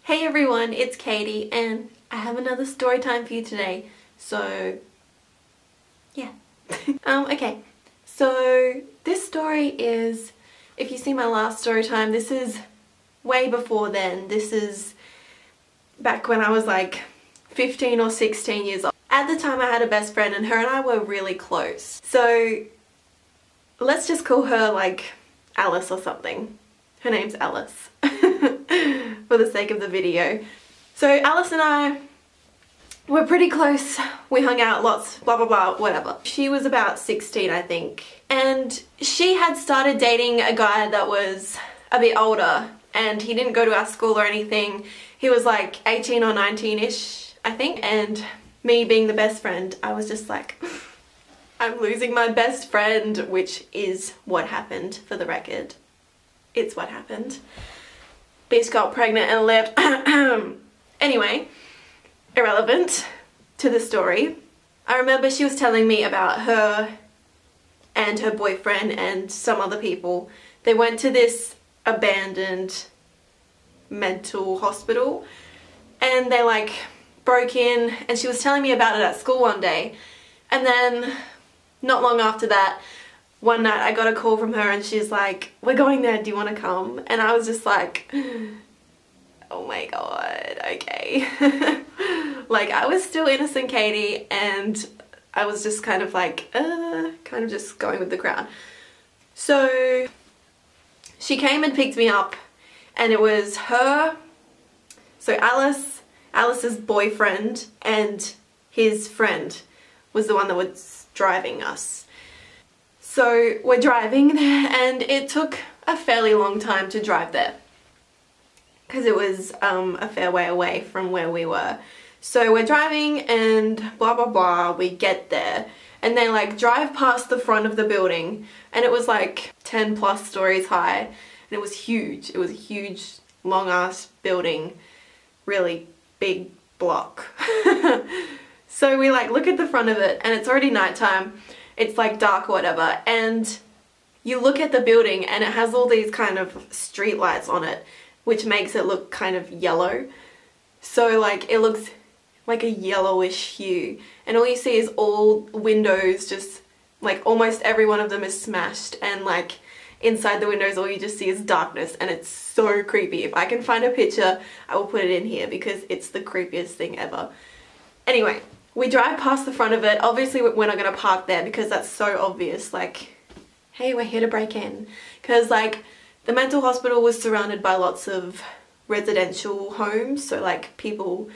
Hey everyone, it's Katie and I have another story time for you today. So, yeah. Okay, so this story is, if you see my last story time, this is way before then. This is back when I was like 15 or 16 years old. At the time I had a best friend and her and I were really close. So let's just call her like Alice or something. Her name's Alice for the sake of the video. So Alice and I were pretty close. We hung out lots, blah blah blah, whatever. She was about 16 I think, and she had started dating a guy that was a bit older, and he didn't go to our school or anything. He was like 18 or 19-ish I think, and me being the best friend, I was just like, I'm losing my best friend, which is what happened, for the record. It's what happened. Bitch got pregnant and left. Anyway, irrelevant to the story. I remember she was telling me about her and her boyfriend and some other people. They went to this abandoned mental hospital and they like broke in, and she was telling me about it at school one day. And then not long after that, one night I got a call from her and she's like, we're going there, do you want to come? And I was just like, oh my god, okay. Like, I was still innocent Katie and I was just kind of like, kind of just going with the crowd. So she came and picked me up and it was her, so Alice's boyfriend and his friend was the one that was driving us. So we're driving there and it took a fairly long time to drive there because it was a fair way away from where we were. So we're driving and blah blah blah, we get there and they like drive past the front of the building, and it was like 10 plus stories high and it was huge. It was a huge long ass building, really big block. So we like look at the front of it and it's already nighttime. It's like dark or whatever, and you look at the building and it has all these kind of street lights on it, which makes it look kind of yellow. So like it looks like a yellowish hue, and all you see is all windows, just like almost every one of them is smashed, and like inside the windows all you just see is darkness, and it's so creepy. If I can find a picture I will put it in here because it's the creepiest thing ever. Anyway, we drive past the front of it. Obviously we're not going to park there because that's so obvious, like, hey, we're here to break in. Because like the mental hospital was surrounded by lots of residential homes, so like people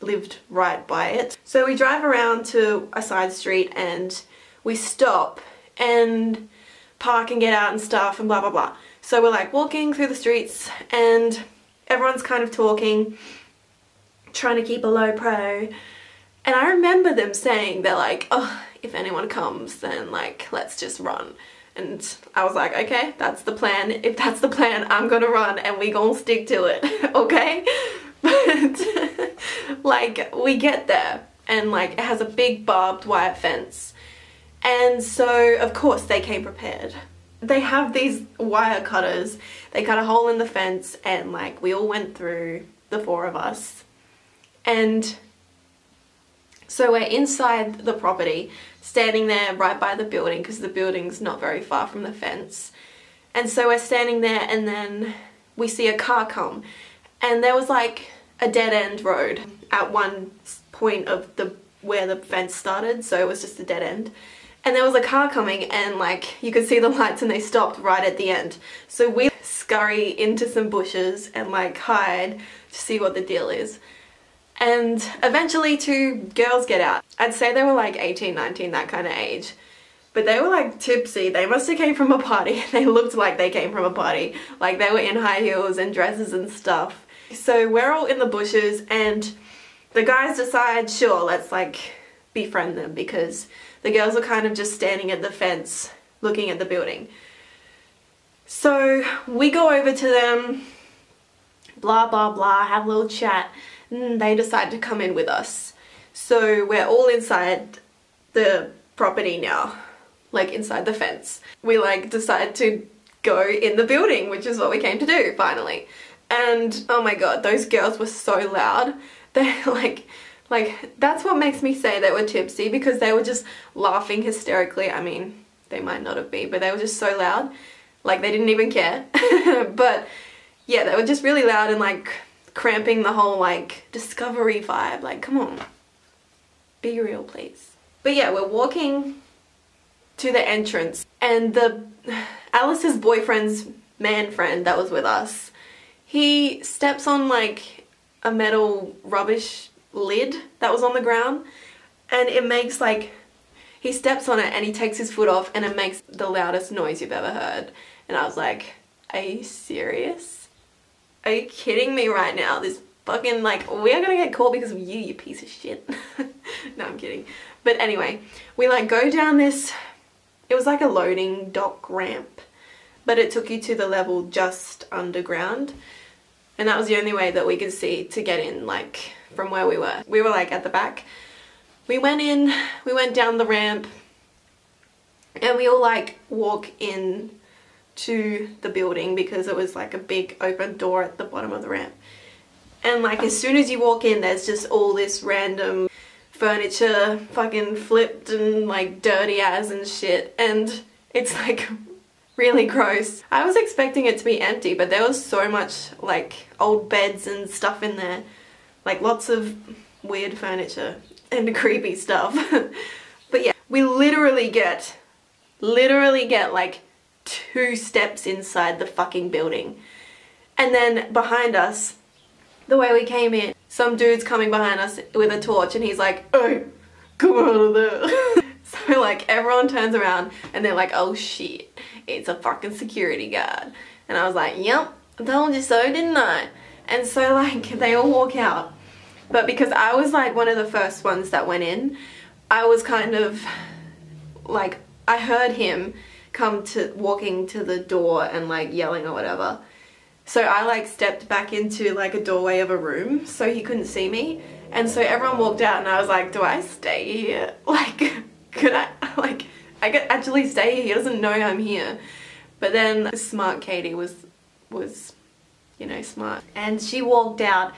lived right by it. So we drive around to a side street and we stop and park and get out and stuff and blah blah blah. So we're like walking through the streets and everyone's kind of talking, trying to keep a low pro. And I remember them saying, they're like, oh, if anyone comes, then like, let's just run. And I was like, okay, that's the plan. If that's the plan, I'm gonna run and we gonna stick to it, okay? But like, we get there and like, it has a big barbed wire fence. And so, of course, they came prepared. They have these wire cutters. They cut a hole in the fence and like, we all went through, the four of us. And so we're inside the property, standing there right by the building because the building's not very far from the fence. And so we're standing there and then we see a car come, and there was like a dead-end road at one point of where the fence started, so it was just a dead end. And there was a car coming and like you could see the lights and they stopped right at the end. So we scurry into some bushes and like hide to see what the deal is. And eventually two girls get out. I'd say they were like 18, 19, that kind of age. But they were like tipsy. They must have came from a party. They looked like they came from a party. Like they were in high heels and dresses and stuff. So we're all in the bushes and the guys decide, sure, let's like befriend them, because the girls are kind of just standing at the fence looking at the building. So we go over to them, blah blah blah, have a little chat. They decide to come in with us. So we're all inside the property now, like inside the fence. We like decide to go in the building, which is what we came to do finally. And oh my god, those girls were so loud. They're like that's what makes me say they were tipsy, because they were just laughing hysterically. I mean, they might not have been, but they were just so loud. Like, they didn't even care. But yeah, they were just really loud and like cramping the whole like discovery vibe. Like, come on, be real please. But yeah, we're walking to the entrance, and Alice's boyfriend's man friend that was with us, he steps on like a metal rubbish lid that was on the ground, and it makes like, he steps on it and he takes his foot off and it makes the loudest noise you've ever heard. And I was like, are you serious? Are you kidding me right now? This fucking, like, we are gonna get caught because of you, you piece of shit. No, I'm kidding. But anyway, we like go down this, it was like a loading dock ramp, but it took you to the level just underground. And that was the only way that we could see to get in, like, from where we were. We were like at the back. We went in, we went down the ramp, and we all like walk in to the building because it was like a big open door at the bottom of the ramp. And like as soon as you walk in, there's just all this random furniture fucking flipped and like dirty as and shit, and it's like really gross. I was expecting it to be empty, but there was so much like old beds and stuff in there, like lots of weird furniture and creepy stuff. But yeah, we literally get like 2 steps inside the fucking building, and then behind us, the way we came in, some dude's coming behind us with a torch, and he's like, "Oh, come out of there." So like everyone turns around and they're like, "Oh shit, it's a fucking security guard." And I was like, "Yep, I told you so, didn't I?" And so like they all walk out. But because I was like one of the first ones that went in, I was kind of like, I heard him come to walking to the door and like yelling or whatever. So I like stepped back into like a doorway of a room so he couldn't see me. And so everyone walked out and I was like, do I stay here? Like, could I could actually stay here? He doesn't know I'm here. But then smart Katie was, you know, smart. And she walked out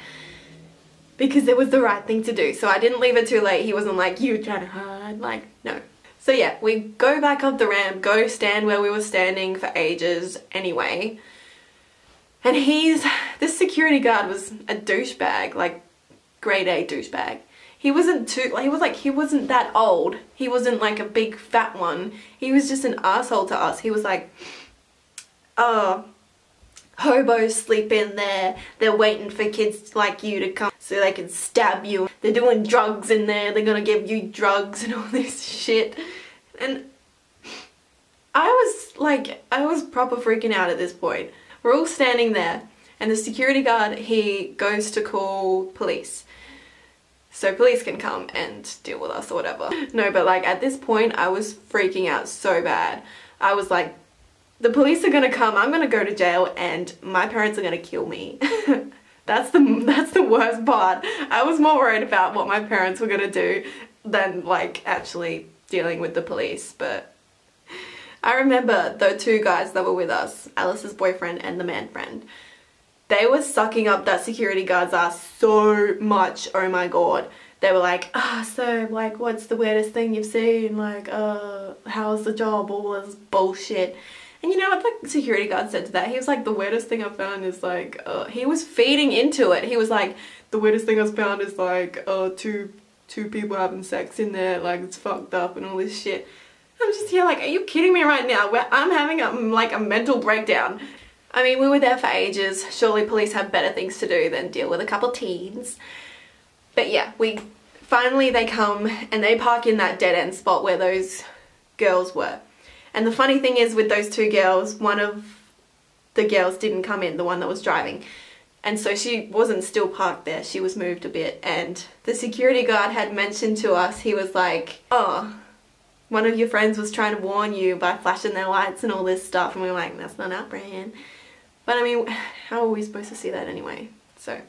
because it was the right thing to do. So I didn't leave it too late. He wasn't like, "You trying to hide?" Like, no. So yeah, we go back up the ramp, go stand where we were standing for ages anyway. And this security guard was a douchebag, like grade A douchebag. He wasn't he wasn't that old. He wasn't like a big fat one. He was just an asshole to us. He was like, "Oh, hobos sleep in there. They're waiting for kids like you to come so they can stab you. They're doing drugs in there. They're gonna give you drugs," and all this shit. And I was proper freaking out at this point. We're all standing there, and the security guard, he goes to call police, so police can come and deal with us or whatever. No, but like at this point I was freaking out so bad. I was like, the police are gonna come, I'm gonna go to jail, and my parents are gonna kill me. That's the worst part. I was more worried about what my parents were gonna do than like actually dealing with the police. But I remember the 2 guys that were with us, Alice's boyfriend and the man friend, they were sucking up that security guard's ass so much. Oh my god. They were like, so like what's the weirdest thing you've seen? Like, how's the job? All this bullshit. And you know what the security guard said to that? He was like, the weirdest thing I found is like, he was feeding into it. He was like, the weirdest thing I've found is like, two people having sex in there, like it's fucked up and all this shit. I'm just here like, are you kidding me right now? I'm having a mental breakdown. I mean, we were there for ages. Surely police have better things to do than deal with a couple teens. But yeah, finally they come and they park in that dead end spot where those girls were. And the funny thing is with those 2 girls, one of the girls didn't come in, the one that was driving. And so she wasn't still parked there, she was moved a bit. And the security guard had mentioned to us, he was like, "Oh, one of your friends was trying to warn you by flashing their lights and all this stuff." And we were like, that's not our brand. But I mean, how are we supposed to see that anyway? So,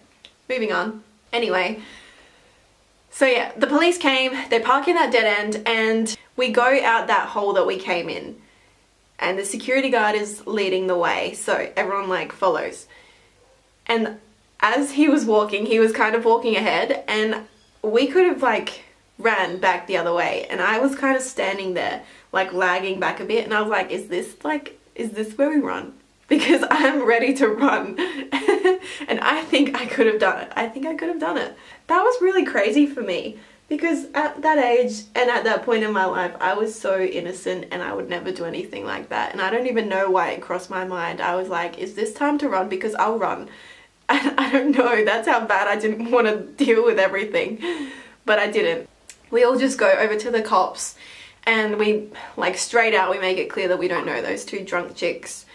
moving on. Anyway, so yeah, the police came, they park in that dead end, and we go out that hole that we came in. And the security guard is leading the way, so everyone like follows. and as he was walking, he was kind of walking ahead, and we could have like ran back the other way, and I was kind of standing there like lagging back a bit, and I was like, is this where we run? Because I'm ready to run. And I think I could have done it. I think I could have done it. That was really crazy for me, because at that age and at that point in my life, I was so innocent and I would never do anything like that. And I don't even know why it crossed my mind. I was like, is this time to run? Because I'll run. I don't know. That's how bad I didn't want to deal with everything. But I didn't. We all just go over to the cops, and we, like, straight out, we make it clear that we don't know those two drunk chicks.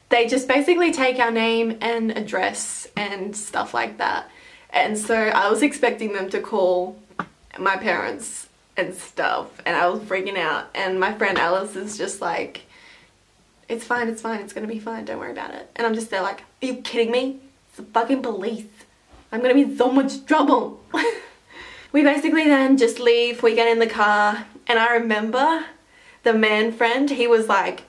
They just basically take our name and address and stuff like that. And so I was expecting them to call my parents and stuff, and I was freaking out. And my friend Alice is just like, it's fine, it's gonna be fine, don't worry about it. And I'm just there like, are you kidding me? It's the fucking police. I'm gonna be in so much trouble. We basically then just leave, we get in the car, and I remember the man friend, he was like,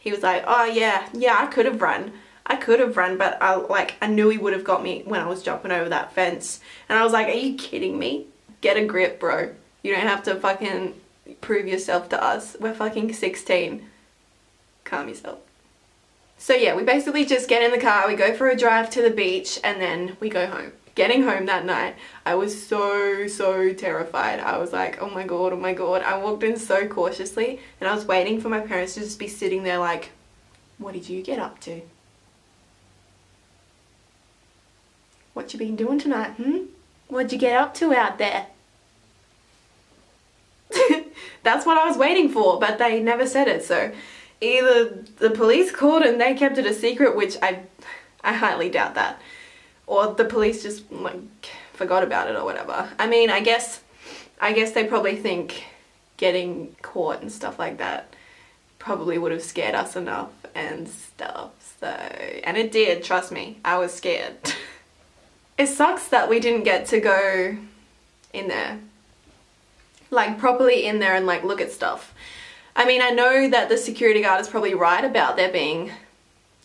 oh yeah, I could have run, but I knew he would have got me when I was jumping over that fence. And I was like, are you kidding me? Get a grip, bro. You don't have to fucking prove yourself to us. We're fucking 16. Calm yourself. So yeah, we basically just get in the car, we go for a drive to the beach, and then we go home. Getting home that night, I was so terrified. I was like, oh my god. I walked in so cautiously, and I was waiting for my parents to just be sitting there like, what did you get up to? What you been doing tonight, What'd you get up to out there? That's what I was waiting for, but they never said it. So either the police called and they kept it a secret, which I highly doubt that, or the police just like forgot about it or whatever. I mean, I guess they probably think getting caught and stuff like that probably would have scared us enough and stuff. So, and it did, trust me, I was scared. It sucks that we didn't get to go in there, like properly in there and like look at stuff. I mean, I know that the security guard is probably right about there being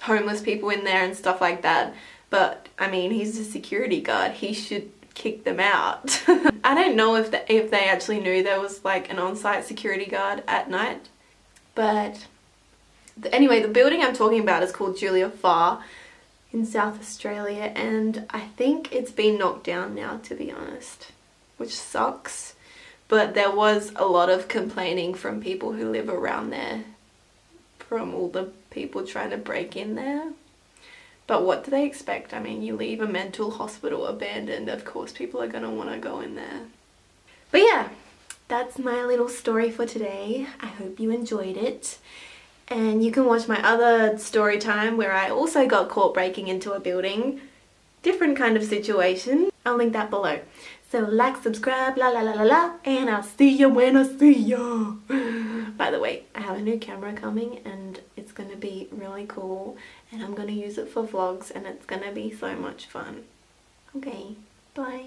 homeless people in there and stuff like that, but I mean, he's a security guard, he should kick them out. I don't know if they actually knew there was like an on-site security guard at night, but anyway, the building I'm talking about is called Julia Farr in South Australia, and I think it's been knocked down now, to be honest, which sucks. But there was a lot of complaining from people who live around there, from all the people trying to break in there. But what do they expect? I mean, you leave a mental hospital abandoned, of course people are gonna want to go in there. But yeah, that's my little story for today. I hope you enjoyed it. And you can watch my other story time where I also got caught breaking into a building. Different kind of situation. I'll link that below. So like, subscribe, la la la la la, and I'll see you when I see you. By the way, I have a new camera coming and it's going to be really cool, and I'm going to use it for vlogs, and it's going to be so much fun. Okay, bye.